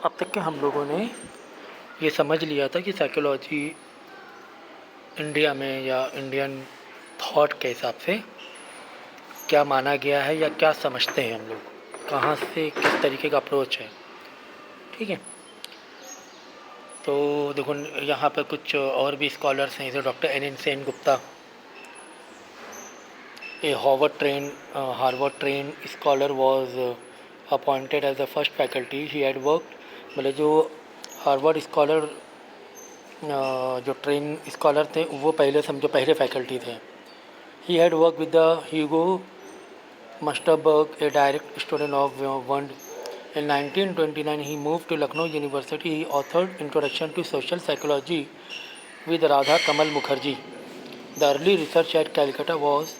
अब तक के हम लोगों ने ये समझ लिया था कि साइकोलॉजी इंडिया में या इंडियन थॉट के हिसाब से क्या माना गया है या क्या समझते हैं हम लोग, कहाँ से किस तरीके का अप्रोच है। ठीक है, तो देखो यहाँ पर कुछ और भी स्कॉलर्स हैं, जैसे doctor N Sen Gupta, a Harvard train scholar was appointed as the first faculty he had worked. मतलब जो हार्वर्ड स्कॉलर जो ट्रेन स्कॉलर थे वो पहले समझो पहले फैकल्टी थे। He had work with the Hugo Munsterberg, a direct student of Wundt. In 1929, he moved to Lucknow University. He authored Introduction to Social Psychology with Radha Kamal Mukherjee. The early research at Calcutta was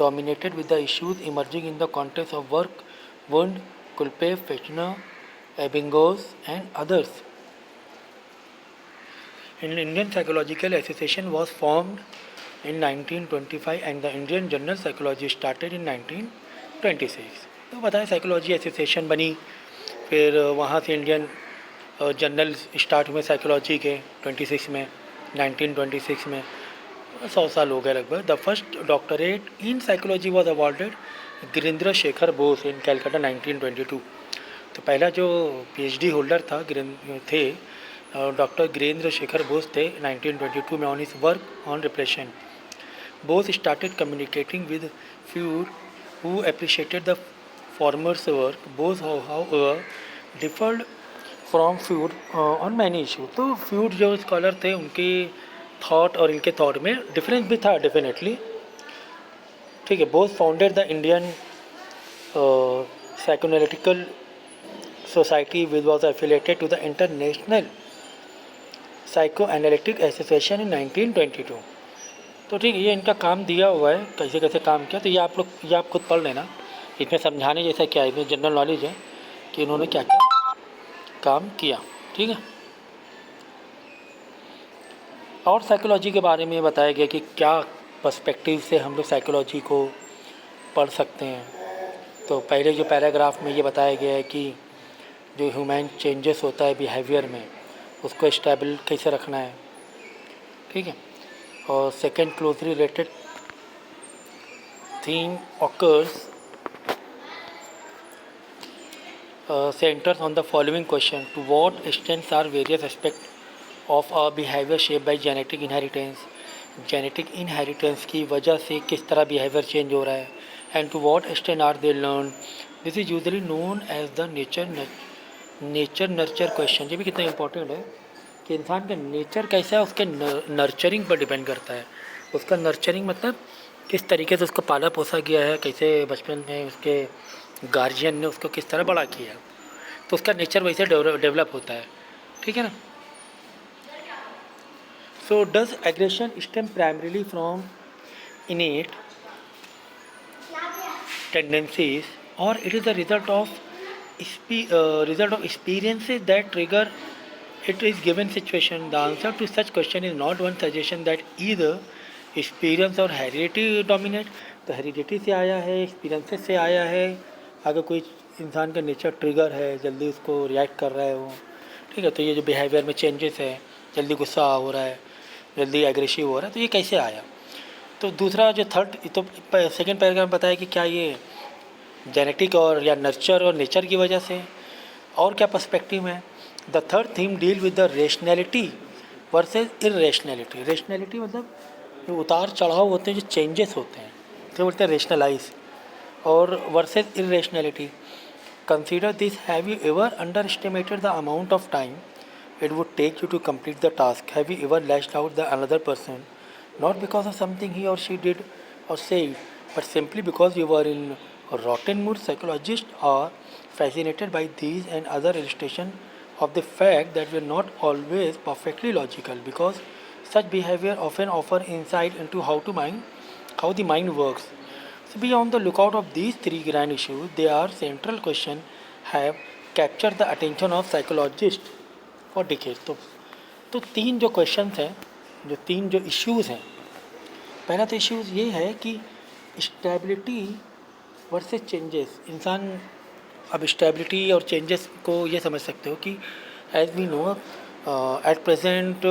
dominated with the issues emerging in the context of work, Wundt, Kulpe, Fechner, Ebbinghaus, and others. An Indian Psychological Association was formed in 1925 and the Indian General Psychology started in 1926. तो बताएं psychology association बनी, फिर वहाँ से Indian journal start हुए psychology के 26 में 1926 में 100 साल हो गए लगभग। The first doctorate in psychology was awarded Girindra Shekhar Bose in Calcutta 1922। तो पहला जो पीएचडी होल्डर था थे डॉक्टर गिरिंद्र शेखर बोस थे 1922 में on his work on repression. Bose started communicating with Freud who appreciated the former's work. Bose how differed from Freud on many issue. तो Freud जो scholar थे उनके थॉट और इनके थॉट में डिफरेंस भी था डेफिनेटली। ठीक है, Bose founded the Indian psychoanalytical society which was affiliated to the international psychoanalytic association in 1922। तो ठीक है, ये इनका काम दिया हुआ है, कैसे कैसे काम किया, तो ये आप खुद पढ़ लेना। इसमें समझाने जैसा क्या है, इसमें जनरल नॉलेज है कि इन्होंने क्या क्या काम किया। ठीक है, और साइकोलॉजी के बारे में बताया गया कि क्या पर्सपेक्टिव से हम लोग साइकोलॉजी को पढ़ सकते हैं। तो पहले जो पैराग्राफ में ये बताया गया है कि जो ह्यूमन चेंजेस होता है बिहेवियर में, उसको स्टेबल कैसे रखना है। ठीक है, और second closely related theme occurs centers on the following question: to what extent are various aspects of our behavior shaped by genetic inheritance? Genetic inheritance की वजह से किस तरह बिहेवियर चेंज हो रहा है। And to what extent are they learn. This is usually known as the nature nurture question. ये भी कितना इंपॉर्टेंट है कि इंसान का नेचर कैसा है, उसके नर्चरिंग पर डिपेंड करता है। उसका नर्चरिंग मतलब किस तरीके से उसको पाला पोसा गया है, कैसे बचपन में उसके गार्जियन ने उसको किस तरह बड़ा किया, तो उसका नेचर वैसे डेवलप होता है। ठीक है ना। So does aggression stem primarily from innate tendencies और it is the result of experiences that trigger it is given situation? The answer to such question is not one suggestion that either experience और heredity dominate। तो heredity से आया है, experiences से आया है। अगर कोई इंसान का नेचर ट्रिगर है, जल्दी उसको रिएक्ट कर रहा है वो, ठीक है, तो ये जो बिहेवियर में चेंजेस है, जल्दी गुस्सा हो रहा है, जल्दी एग्रेसिव हो रहा है, तो ये कैसे आया। तो दूसरा जो थर्ड, तो सेकेंड पैराग्राफ में बताया कि क्या ये जेनेटिक और या नर्चर और नेचर की वजह से, और क्या पर्सपेक्टिव है। The third theme deal with the rationality versus irrationality. Rationality मतलब जो उतार चढ़ाव होते हैं, जो चेंजेस होते हैं, तो बोलते हैं रेशनलाइज, और versus irrationality. Consider this, have you ever under estimated the amount of time it would take you to complete the task? Have you ever lashed out the another person, not because of something he or she did or said, but simply because you were in a rotten mood? Psychologists are fascinated by these and other illustrations of the fact that we are not always perfectly logical, because such behavior often offer insight into how the mind works. So be on the lookout of these three grand issues. They are central question have captured the attention of psychologists for decade. तो तीन जो questions हैं, जो तीन जो issues हैं, पहला तो इश्यूज़ ये है कि स्टेबिलिटी वर्सेस चेंजेस। इंसान अब स्टेबिलिटी और चेंजेस को ये समझ सकते हो कि as we know at present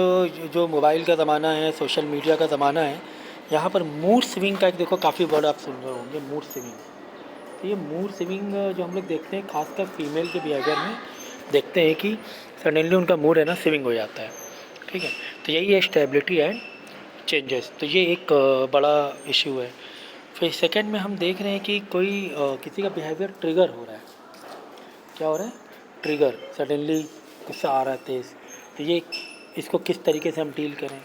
जो मोबाइल का ज़माना है, सोशल मीडिया का ज़माना है, यहाँ पर मूड स्विंग का एक देखो काफ़ी वर्ड आप सुन रहे होंगे, मूड स्विंग। तो ये मूड स्विंग जो हम लोग देखते हैं खासकर फीमेल के बिहेवियर में देखते हैं कि सडनली उनका मूड है ना स्विंग हो जाता है, ठीक है। तो यही है स्टेबिलिटी एंड चेंजेस। तो ये एक बड़ा इशू है। फिर सेकंड में हम देख रहे हैं कि कोई किसी का बिहेवियर ट्रिगर हो रहा है। क्या हो रहा है? ट्रिगर, सडनली गुस्सा आ रहा है तेज़। तो ये इसको किस तरीके से हम डील करें।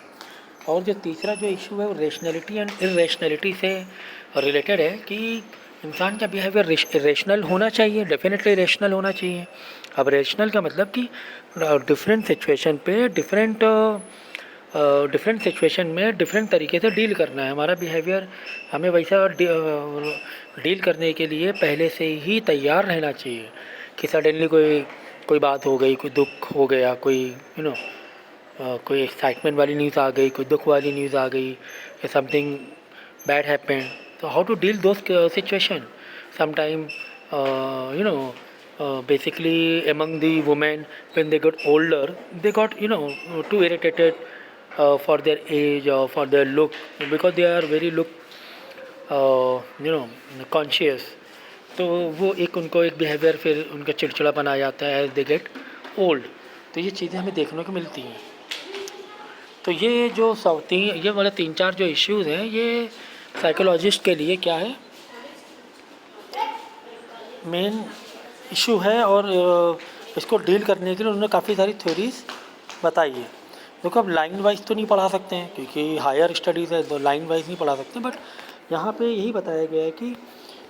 और जो तीसरा जो इशू है वो रेशनैलिटी एंड इरेशनैलिटी से रिलेटेड है कि इंसान का बिहेवियर रेशनल होना चाहिए, डेफिनेटली रेशनल होना चाहिए। अब रेशनल का मतलब कि डिफरेंट सिचुएशन पे डिफरेंट सिचुएशन में डिफरेंट तरीके से डील करना है। हमारा बिहेवियर हमें वैसा डील करने के लिए पहले से ही तैयार रहना चाहिए कि सडनली कोई बात हो गई, कोई दुख हो गया, कोई एक्साइटमेंट वाली न्यूज़ आ गई, कोई दुख वाली न्यूज़ आ गई, या something bad happened. So how to deal those situation? Sometime, basically among the women when they got older, they got too irritated for their age or for their look, because they are very look conscious. तो वो एक उनको एक behaviour फिर उनका चिड़चिड़ापन आ जाता है एज दे गेट ओल्ड। तो ये चीज़ें हमें देखने को मिलती हैं। तो ये जो ये वाले 3-4 जो इश्यूज़ हैं ये साइकोलॉजिस्ट के लिए क्या है, मेन इशू है। और इसको डील करने के लिए उन्होंने काफ़ी सारी थ्योरीज बताई है। देखो अब लाइन वाइज तो नहीं पढ़ा सकते हैं क्योंकि हायर स्टडीज़ है तो लाइन वाइज नहीं पढ़ा सकते, बट यहाँ पे यही बताया गया है कि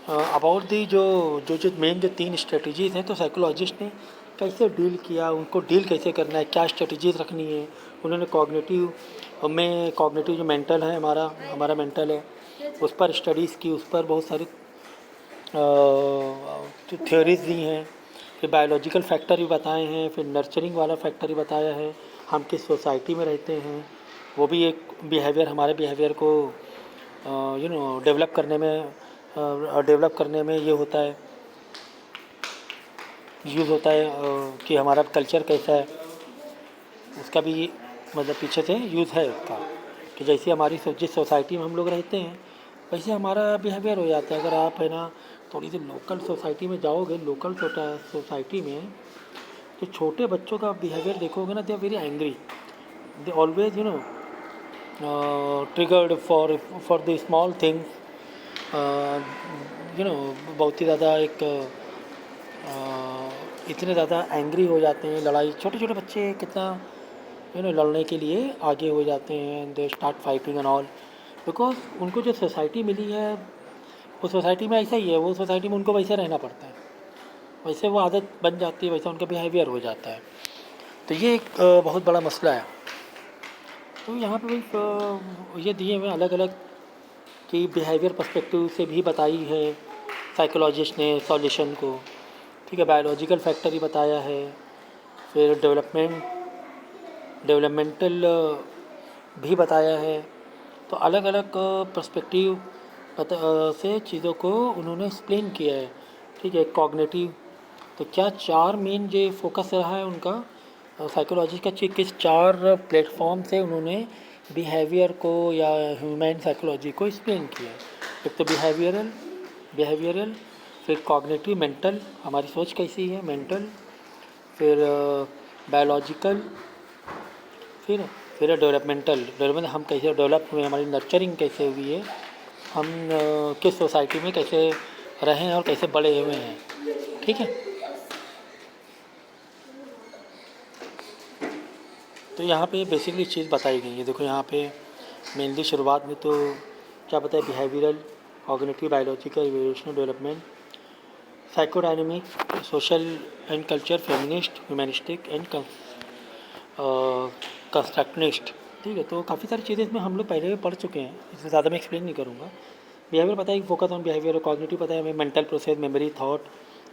अबाउट दी जो मेन जो 3 स्ट्रेटजीज़ हैं तो साइकोलॉजिस्ट ने कैसे डील किया, उनको डील कैसे करना है, क्या स्ट्रेटजीज़ रखनी है। उन्होंने कॉग्निटिव जो मेंटल है हमारा मेंटल है उस पर स्टडीज़ की, उस पर बहुत सारी थ्योरीज दी हैं। फिर बायोलॉजिकल फैक्टर भी बताए हैं, फिर नर्चरिंग वाला फैक्टर भी बताया है, हम किस सोसाइटी में रहते हैं, वो भी एक बिहेवियर हमारे बिहेवियर को डेवलप करने में ये होता है, यूज़ होता है कि हमारा कल्चर कैसा है, उसका भी मतलब पीछे से यूज़ है उसका, कि जैसे हमारी जिस सोसाइटी में हम लोग रहते हैं वैसे हमारा बिहेवियर हो जाता है। अगर आप है ना थोड़ी सी लोकल सोसाइटी में जाओगे, लोकल सोसाइटी में तो छोटे बच्चों का बिहेवियर देखोगे ना, they are very angry, they always triggered for the small things, बहुत ही ज़्यादा इतने ज़्यादा एंग्री हो जाते हैं। लड़ाई, छोटे छोटे बच्चे कितना लड़ने के लिए आगे हो जाते हैं, they start fighting and all, because उनको जो सोसाइटी मिली है वो सोसाइटी में ऐसा ही है, वो सोसाइटी में उनको वैसे रहना पड़ता है, वैसे वो आदत बन जाती है, वैसा उनका बिहेवियर हो जाता है। तो ये एक बहुत बड़ा मसला है। तो यहाँ पे ये दिए हुए अलग अलग की बिहेवियर पर्सपेक्टिव से भी बताई है साइकोलॉजिस्ट ने सॉल्यूशन को, ठीक है। बायोलॉजिकल फैक्टर ही बताया है, फिर डेवलपमेंटल भी बताया है। तो अलग अलग पर्सपेक्टिव से चीज़ों को उन्होंने एक्सप्लेन किया है, ठीक है। कॉग्निटिव, तो क्या 4 मेन जो फोकस रहा है उनका साइकोलॉजी का, किस 4 प्लेटफॉर्म से उन्होंने बिहेवियर को या ह्यूमन साइकोलॉजी को एक्सप्लेन किया। एक तो बिहेवियरल, फिर कॉग्निटिव मेंटल, हमारी सोच कैसी है मेंटल, फिर बायोलॉजिकल, फिर डेवलपमेंट हम कैसे डेवलप हुए, हमारी नर्चरिंग कैसे हुई है, हम किस सोसाइटी में कैसे रहे हैं और कैसे बड़े हुए हैं, ठीक है। तो यहाँ पे बेसिकली चीज़ बताई गई है। देखो यहाँ पे मेनली शुरुआत में तो क्या बताया, behavioural, cognitive, biological, evolutional, development, psychodynamic, social and culture, feminist, humanistic and constructionist, ठीक है। तो काफ़ी सारी चीज़ें इसमें हम लोग पहले भी पढ़ चुके हैं, इससे ज़्यादा मैं एक्सप्लेन नहीं करूँगा। बिहेवियर पता है कि फोकस ऑन बिहेवियर, कॉग्निटिव पता है हमें mental process, memory, thought,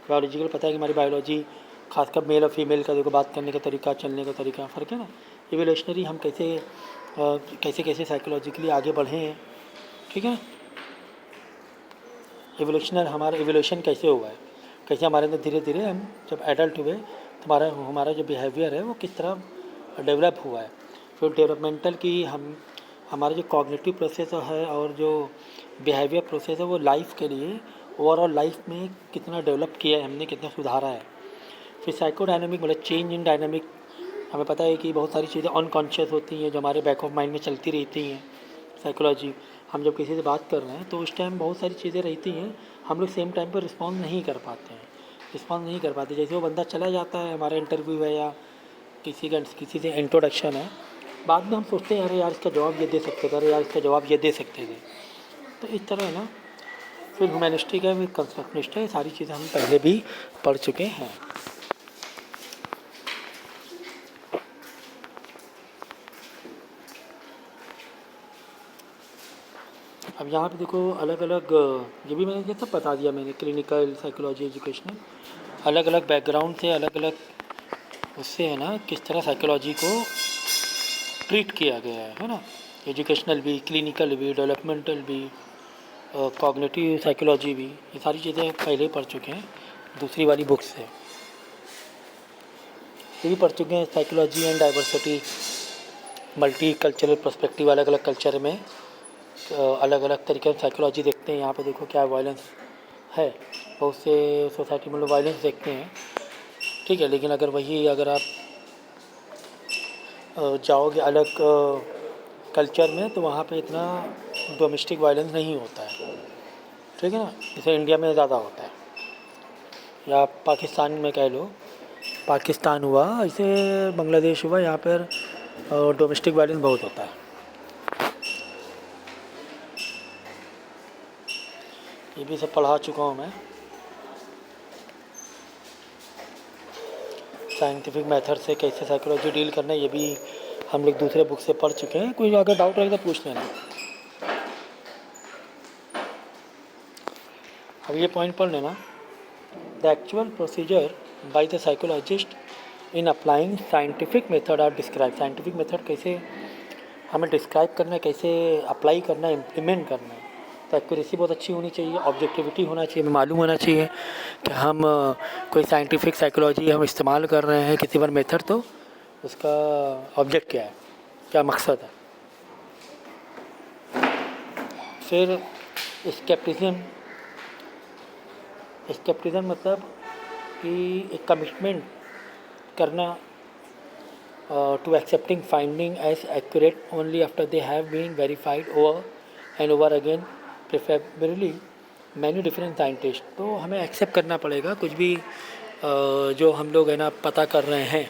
biological पता है कि हमारी बायोलॉजी, खासकर मेल और फीमेल का देखो बात करने का तरीका, चलने का तरीका फ़र्क है ना। इवोल्यूशनरी, हम कैसे साइकोलॉजिकली आगे बढ़े हैं, ठीक है। इवोल्यूशनल, हमारा इवोल्यूशन कैसे हुआ है, कैसे हमारे अंदर धीरे धीरे हम जब एडल्ट हुए तो हमारा जो बिहेवियर है वो किस तरह डेवलप हुआ है। फिर डेवलपमेंटल की हमारा जो कॉग्निटिव प्रोसेस है और जो बिहेवियर प्रोसेस है वो लाइफ के लिए ओवरऑल लाइफ में कितना डेवलप किया है हमने, कितना सुधारा है। फिर साइकोडायनामिक मतलब चेंज इन डायनामिक, हमें पता है कि बहुत सारी चीज़ें अनकॉन्शियस होती हैं जो हमारे बैक ऑफ माइंड में चलती रहती हैं। साइकोलॉजी, हम जब किसी से बात कर रहे हैं तो उस टाइम बहुत सारी चीज़ें रहती हैं, हम लोग सेम टाइम पर रिस्पॉन्ड नहीं कर पाते हैं, जैसे वो बंदा चला जाता है, हमारा इंटरव्यू है या किसी से इंट्रोडक्शन है, बाद में हम सोचते हैं अरे यार इसका जवाब ये दे सकते थे, अरे यार इसका जवाब ये दे सकते थे। तो इस तरह है ना। फिर ह्यूमैनिस्टिक है, फिर कंस्ट्रक्शनिस्ट है, सारी चीज़ें हम पहले भी पढ़ चुके हैं। अब यहाँ पे देखो अलग अलग, ये भी मैंने सब बता दिया मैंने, क्लिनिकल साइकोलॉजी एजुकेशनल, अलग अलग बैकग्राउंड से अलग अलग उससे है ना किस तरह साइकोलॉजी को ट्रीट किया गया है ना। एजुकेशनल भी, क्लिनिकल भी, डेवलपमेंटल भी, कॉग्निटिव साइकोलॉजी भी, ये सारी चीज़ें पहले पढ़ चुके हैं दूसरी वाली बुक से। ये भी पढ़ चुके हैं psychology and diversity, multi cultural perspective, अलग अलग कल्चर में अलग अलग तरीके से साइकोलॉजी देखते हैं। यहाँ पे देखो क्या वायलेंस है, बहुत से सोसाइटी में लोग वायलेंस देखते हैं, ठीक है, लेकिन अगर आप जाओगे अलग कल्चर में तो वहाँ पे इतना डोमेस्टिक वायलेंस नहीं होता है, ठीक है ना, जैसे इंडिया में ज़्यादा होता है, या पाकिस्तान में कह लो, पाकिस्तान हुआ, ऐसे बांग्लादेश हुआ, यहाँ पर डोमेस्टिक वायलेंस बहुत होता है। ये भी सब पढ़ा चुका हूँ मैं। साइंटिफिक मेथड से कैसे साइकोलॉजी डील करना है, ये भी हम लोग दूसरे बुक से पढ़ चुके हैं। कोई अगर डाउट रहेगा तो पूछ लेना। अब ये पॉइंट पढ़ लेना, the actual procedure by the psychologist in applying scientific method are describe. Scientific method कैसे हमें डिस्क्राइब करना है, कैसे अप्लाई करना है, इम्प्लीमेंट करना है। तो एक्यूरेसी बहुत अच्छी होनी चाहिए, ऑब्जेक्टिविटी होना चाहिए, हमें मालूम होना चाहिए कि हम कोई साइंटिफिक साइकोलॉजी हम इस्तेमाल कर रहे हैं किसी वन मेथड, तो उसका ऑब्जेक्ट क्या है, क्या मकसद है। फिर स्केप्टिज्म मतलब कि एक कमिटमेंट करना to accepting finding as accurate only after they have been verified over and over again, preferably many different scientist. तो हमें एक्सेप्ट करना पड़ेगा कुछ भी जो हम लोग है ना पता कर रहे हैं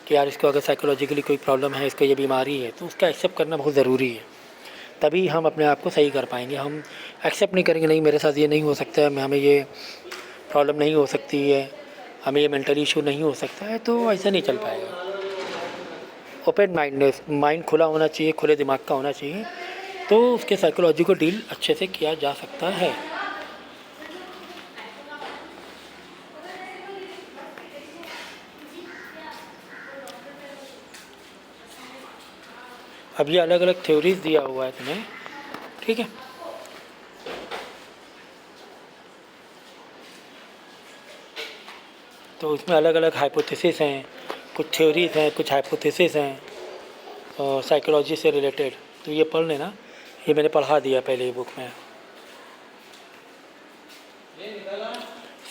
कि यार इसको अगर साइकोलॉजिकली कोई प्रॉब्लम है, इसको ये बीमारी है, तो उसका एक्सेप्ट करना बहुत ज़रूरी है, तभी हम अपने आप को सही कर पाएंगे। हम एक्सेप्ट नहीं करेंगे, नहीं मेरे साथ ये नहीं हो सकता है, हमें ये प्रॉब्लम नहीं हो सकती है, हमें ये मेंटल इशू नहीं हो सकता है, तो ऐसा नहीं चल पाएगा। ओपन माइंडनेस, माइंड खुला होना चाहिए, खुले दिमाग का होना चाहिए, तो उसके साइकोलॉजी को डील अच्छे से किया जा सकता है। अब ये अलग अलग थ्योरीज दिया हुआ है तुम्हें, ठीक है। तो उसमें अलग अलग हाइपोथेसिस हैं, कुछ थ्योरीज हैं, कुछ हाइपोथेसिस हैं साइकोलॉजी से रिलेटेड। तो ये पढ़ लेना, ये मैंने पढ़ा दिया पहले ही बुक में।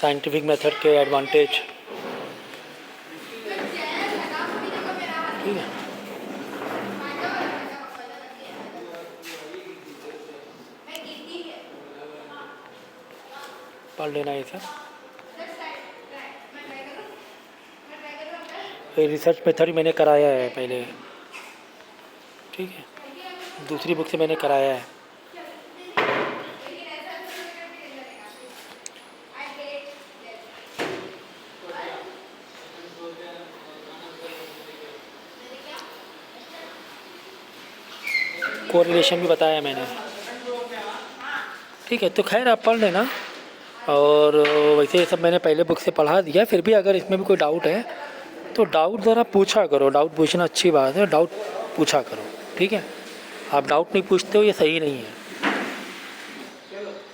साइंटिफिक मेथड के एडवांटेज, ठीक है। पढ़ लेना ये सब। रिसर्च मेथड मैंने कराया है पहले, ठीक है, दूसरी बुक से मैंने कराया है। कोरिलेशन भी बताया मैंने, ठीक है। तो खैर आप पढ़ लेना, और वैसे ये सब मैंने पहले बुक से पढ़ा दिया। फिर भी अगर इसमें भी कोई डाउट है तो डाउट ज़रा पूछा करो, डाउट पूछना अच्छी बात है, डाउट पूछा करो, ठीक है। आप डाउट नहीं पूछते हो ये सही नहीं है।